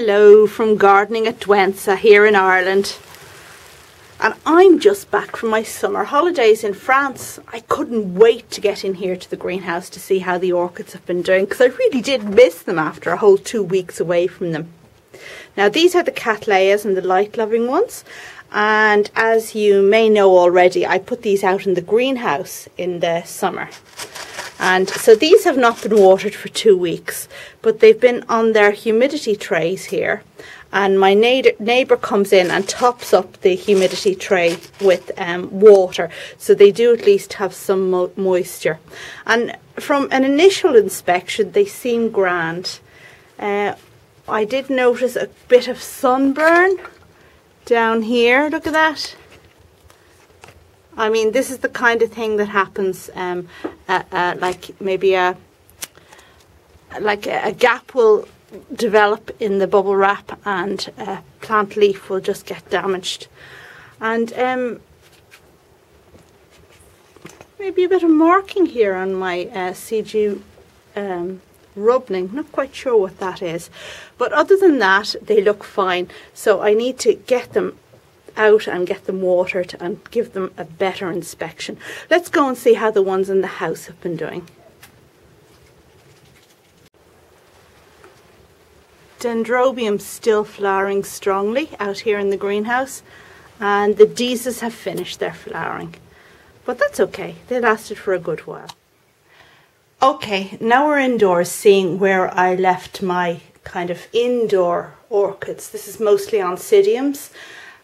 Hello from gardening at Douentza here in Ireland. And I'm just back from my summer holidays in France. I couldn't wait to get in here to the greenhouse to see how the orchids have been doing, because I really did miss them after a whole 2 weeks away from them. Now these are the cattleyas and the light-loving ones. And as you may know already, I put these out in the greenhouse in the summer. And so these have not been watered for 2 weeks, but they've been on their humidity trays here. And my neighbour comes in and tops up the humidity tray with water, so they do at least have some moisture. And from an initial inspection, they seem grand. I did notice a bit of sunburn down here. Look at that. I mean, this is the kind of thing that happens, like maybe a gap will develop in the bubble wrap and a plant leaf will just get damaged. And maybe a bit of marking here on my CG rubbing. Not quite sure what that is. But other than that, they look fine. So I need to get them out and get them watered and give them a better inspection. Let's go and see how the ones in the house have been doing. Dendrobium's still flowering strongly out here in the greenhouse, and the daisies have finished their flowering. But that's okay, they lasted for a good while. Okay, now we're indoors seeing where I left my kind of indoor orchids. This is mostly oncidiums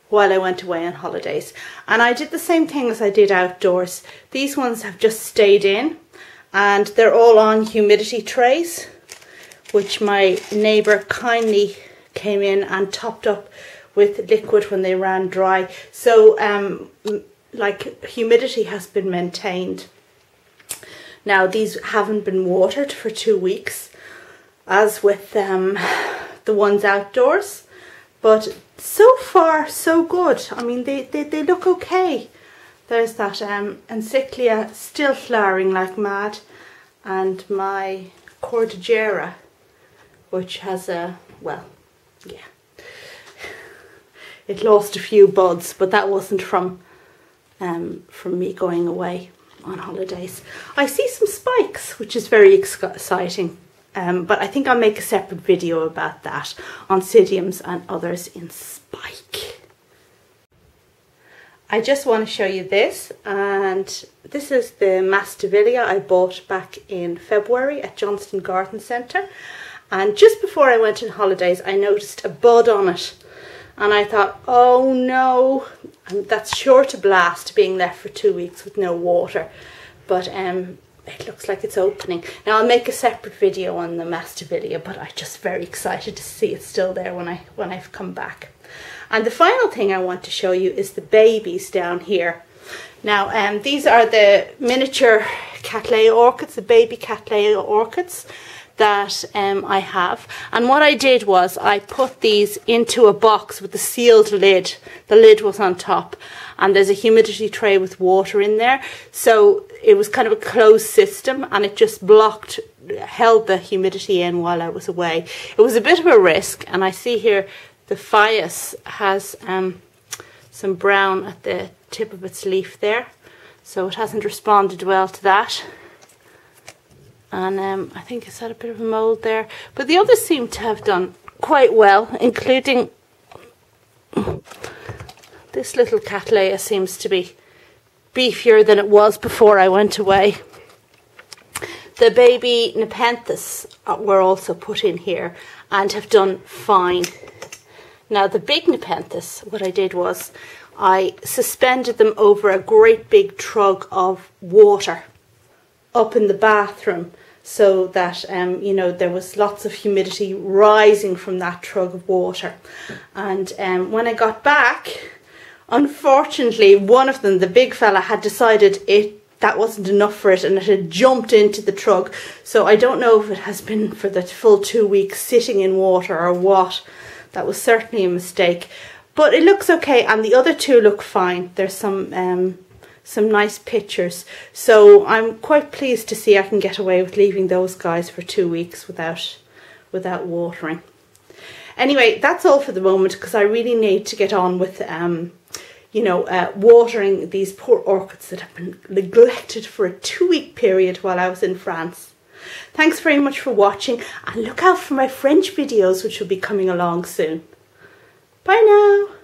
while I went away on holidays. And I did the same thing as I did outdoors. These ones have just stayed in, and they're all on humidity trays, which my neighbour kindly came in and topped up with liquid when they ran dry. So like humidity has been maintained. Now these haven't been watered for 2 weeks, as with the ones outdoors, but so far so good. I mean, they look okay. There's that encyclia still flowering like mad, and my cordillera, which has a, well, yeah, it lost a few buds, but that wasn't from me going away on holidays. I see some spikes, which is very exciting, but I think I'll make a separate video about that, oncidiums and others in spike. I just want to show you this, and this is the masdevallia I bought back in February at Johnston Garden Centre. And just before I went on holidays, I noticed a bud on it, and I thought, oh no, and that's sure to blast, being left for 2 weeks with no water. But it looks like it's opening. Now I'll make a separate video on the masdevallia, but I'm just very excited to see it still there when I've come back. And the final thing I want to show you is the babies down here. Now these are the miniature cattleya orchids, the baby cattleya orchids that I have. And what I did was I put these into a box with a sealed lid. The lid was on top, and there's a humidity tray with water in there, so it was kind of a closed system, and it just held the humidity in while I was away. It was a bit of a risk, and I see here the phaeus has some brown at the tip of its leaf there, so it hasn't responded well to that. And I think it's had a bit of a mould there. But the others seem to have done quite well, including this little cattleya seems to be beefier than it was before I went away. The baby Nepenthes were also put in here and have done fine. Now the big Nepenthes, what I did was I suspended them over a great big trug of water up in the bathroom, so that you know, there was lots of humidity rising from that trug of water. And when I got back, unfortunately one of them, the big fella, had decided that wasn't enough for it, and it had jumped into the trug. So I don't know if it has been for the full 2 weeks sitting in water or what. That was certainly a mistake, but it looks okay, and the other two look fine. There's some nice pictures, so I'm quite pleased to see I can get away with leaving those guys for 2 weeks without watering. Anyway, that's all for the moment because I really need to get on with watering these poor orchids that have been neglected for a 2-week period while I was in France. Thanks very much for watching, and look out for my French videos which will be coming along soon. Bye now.